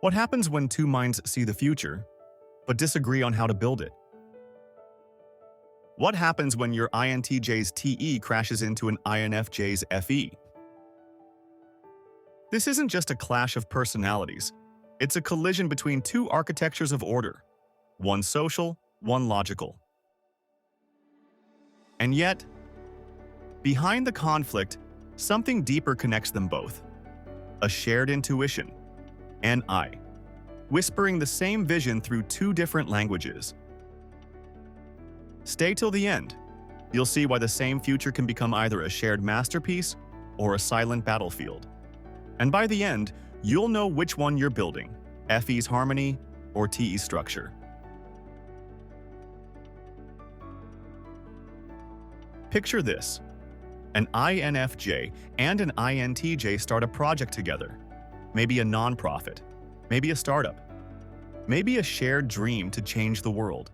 What happens when two minds see the future, but disagree on how to build it? What happens when your INTJ's Te crashes into an INFJ's Fe? This isn't just a clash of personalities. It's a collision between two architectures of order, one social, one logical. And yet, behind the conflict, something deeper connects them both. A shared intuition, an I, whispering the same vision through two different languages. Stay till the end. You'll see why the same future can become either a shared masterpiece or a silent battlefield. And by the end, you'll know which one you're building, Fe's harmony or Te's structure. Picture this. An INFJ and an INTJ start a project together. Maybe a nonprofit, maybe a startup, maybe a shared dream to change the world.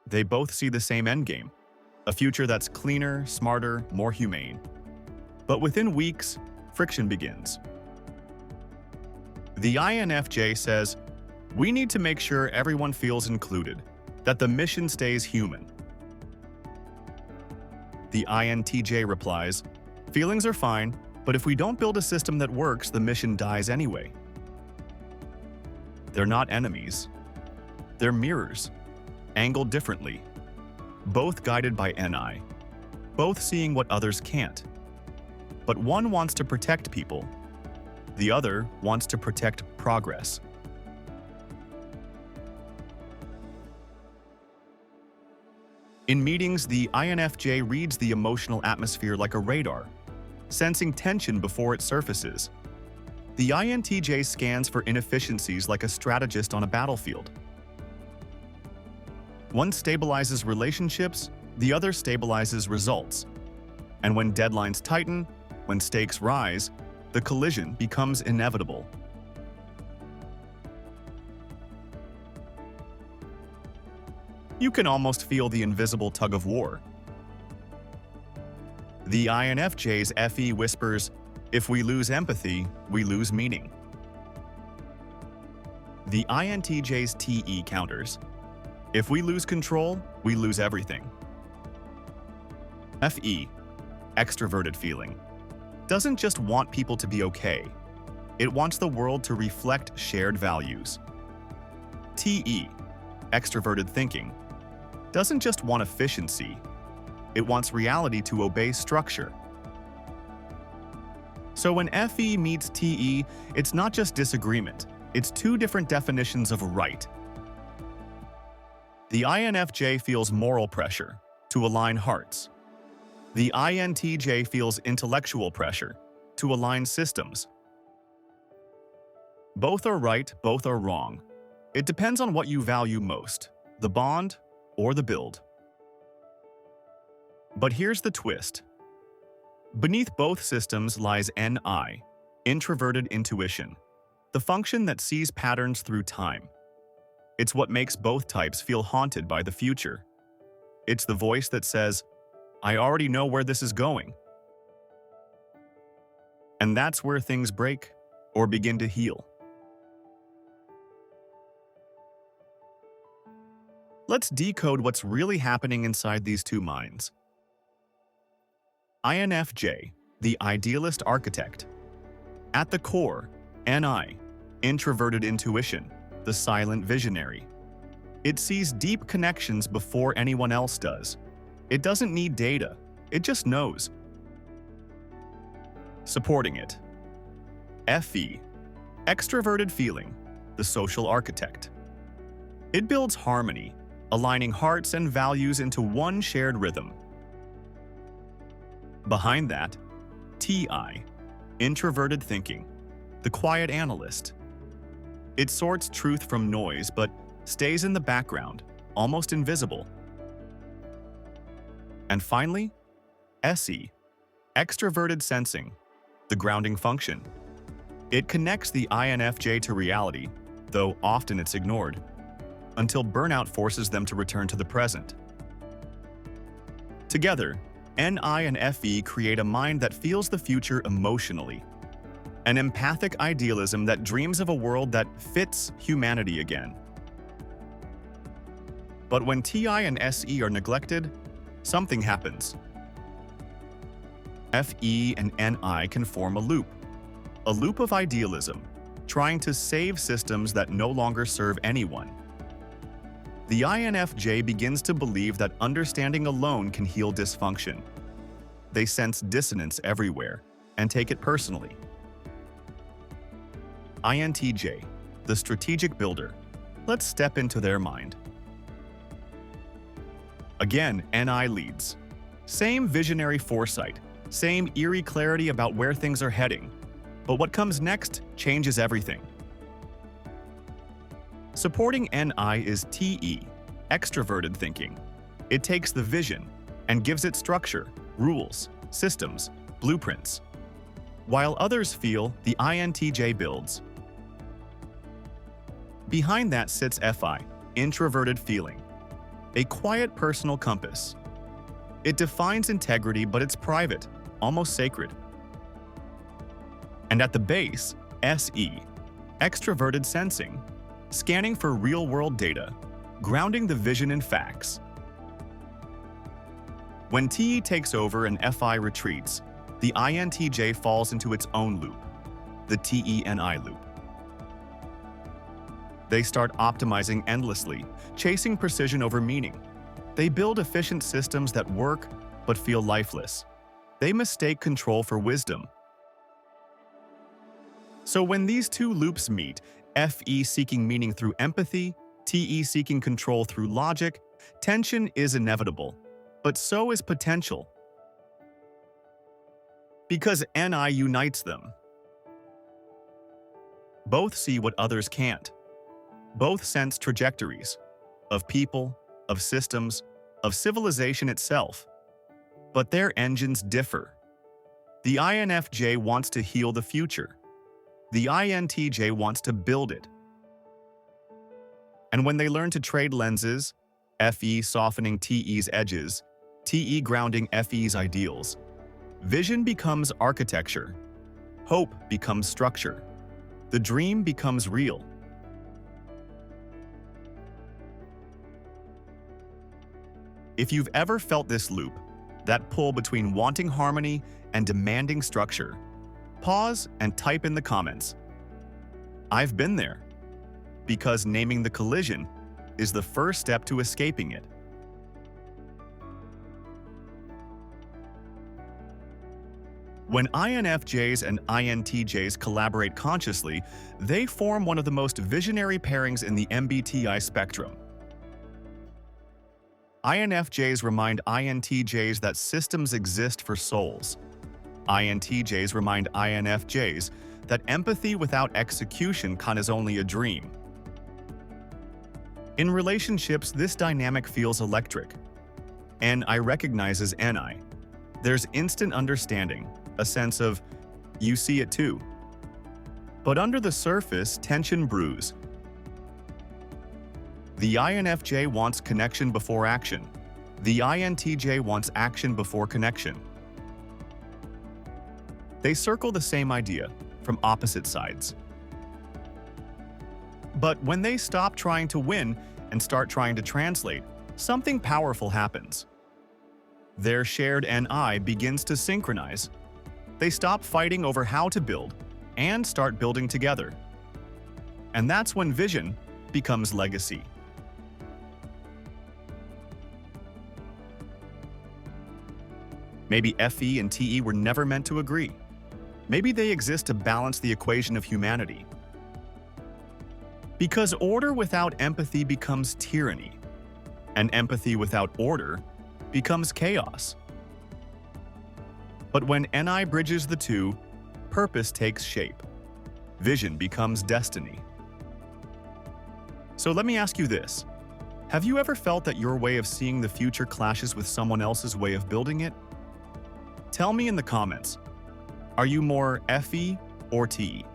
They both see the same endgame, a future that's cleaner, smarter, more humane. But within weeks, friction begins. The INFJ says, "We need to make sure everyone feels included, that the mission stays human." The INTJ replies, "Feelings are fine, but if we don't build a system that works, the mission dies anyway." They're not enemies. They're mirrors, angled differently, both guided by NI, both seeing what others can't. But one wants to protect people, the other wants to protect progress. In meetings, the INFJ reads the emotional atmosphere like a radar, sensing tension before it surfaces. The INTJ scans for inefficiencies like a strategist on a battlefield. One stabilizes relationships, the other stabilizes results. And when deadlines tighten, when stakes rise, the collision becomes inevitable. You can almost feel the invisible tug-of-war. The INFJ's Fe whispers, "If we lose empathy, we lose meaning." The INTJ's Te counters, "If we lose control, we lose everything." Fe, Extraverted Feeling, doesn't just want people to be okay. It wants the world to reflect shared values. Te, Extraverted Thinking, doesn't just want efficiency. It wants reality to obey structure. So when Fe meets Te, it's not just disagreement. It's two different definitions of right. The INFJ feels moral pressure to align hearts. The INTJ feels intellectual pressure to align systems. Both are right, both are wrong. It depends on what you value most, the bond or the build. But here's the twist. Beneath both systems lies NI, Introverted Intuition, the function that sees patterns through time. It's what makes both types feel haunted by the future. It's the voice that says, "I already know where this is going." And that's where things break or begin to heal. Let's decode what's really happening inside these two minds. INFJ, the idealist architect. At the core, NI, Introverted Intuition, the silent visionary. It sees deep connections before anyone else does. It doesn't need data, it just knows. Supporting it. Fe, Extraverted Feeling, the social architect. It builds harmony, aligning hearts and values into one shared rhythm. Behind that, Ti, Introverted Thinking, the quiet analyst. It sorts truth from noise but stays in the background, almost invisible. And finally, Se, Extraverted Sensing, the grounding function. It connects the INFJ to reality, though often it's ignored, until burnout forces them to return to the present. Together, Ni and Fe create a mind that feels the future emotionally, an empathic idealism that dreams of a world that fits humanity again. But when TI and SE are neglected, something happens. FE and NI can form a loop of idealism, trying to save systems that no longer serve anyone. The INFJ begins to believe that understanding alone can heal dysfunction. They sense dissonance everywhere and take it personally. INTJ, the strategic builder. Let's step into their mind. Again, NI leads. Same visionary foresight, same eerie clarity about where things are heading. But what comes next changes everything. Supporting NI is TE, Extraverted Thinking. It takes the vision and gives it structure, rules, systems, blueprints. While others feel, the INTJ builds. Behind that sits FI, Introverted Feeling, a quiet personal compass. It defines integrity, but it's private, almost sacred. And at the base, SE, Extraverted Sensing, scanning for real-world data, grounding the vision in facts. When TE takes over and FI retreats, the INTJ falls into its own loop, the TE-NI loop. They start optimizing endlessly, chasing precision over meaning. They build efficient systems that work but feel lifeless. They mistake control for wisdom. So when these two loops meet, FE seeking meaning through empathy, TE seeking control through logic, tension is inevitable, but so is potential. Because NI unites them. Both see what others can't. Both sense trajectories of people, of systems, of civilization itself. But their engines differ. The INFJ wants to heal the future. The INTJ wants to build it. And when they learn to trade lenses, FE softening TE's edges, TE grounding FE's ideals, vision becomes architecture. Hope becomes structure. The dream becomes real. If you've ever felt this loop, that pull between wanting harmony and demanding structure, pause and type in the comments. I've been there, because naming the collision is the first step to escaping it. When INFJs and INTJs collaborate consciously, they form one of the most visionary pairings in the MBTI spectrum. INFJs remind INTJs that systems exist for souls. INTJs remind INFJs that empathy without execution is only a dream. In relationships, this dynamic feels electric. NI recognizes NI. There's instant understanding, a sense of, you see it too. But under the surface, tension brews. The INFJ wants connection before action. The INTJ wants action before connection. They circle the same idea from opposite sides. But when they stop trying to win and start trying to translate, something powerful happens. Their shared NI begins to synchronize. They stop fighting over how to build and start building together. And that's when vision becomes legacy. Maybe FE and TE were never meant to agree. Maybe they exist to balance the equation of humanity. Because order without empathy becomes tyranny, and empathy without order becomes chaos. But when NI bridges the two, purpose takes shape. Vision becomes destiny. So let me ask you this. Have you ever felt that your way of seeing the future clashes with someone else's way of building it? Tell me in the comments, are you more FE or TE?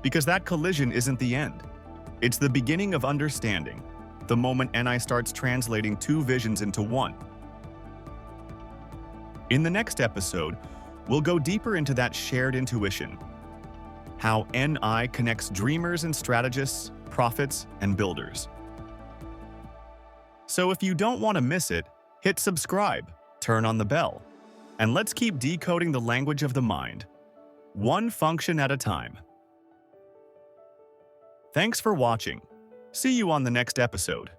Because that collision isn't the end. It's the beginning of understanding, the moment NI starts translating two visions into one. In the next episode, We'll go deeper into that shared intuition, how NI connects dreamers and strategists, prophets and builders. So if you don't want to miss it, hit subscribe, turn on the bell, and let's keep decoding the language of the mind, one function at a time. Thanks for watching. See you on the next episode.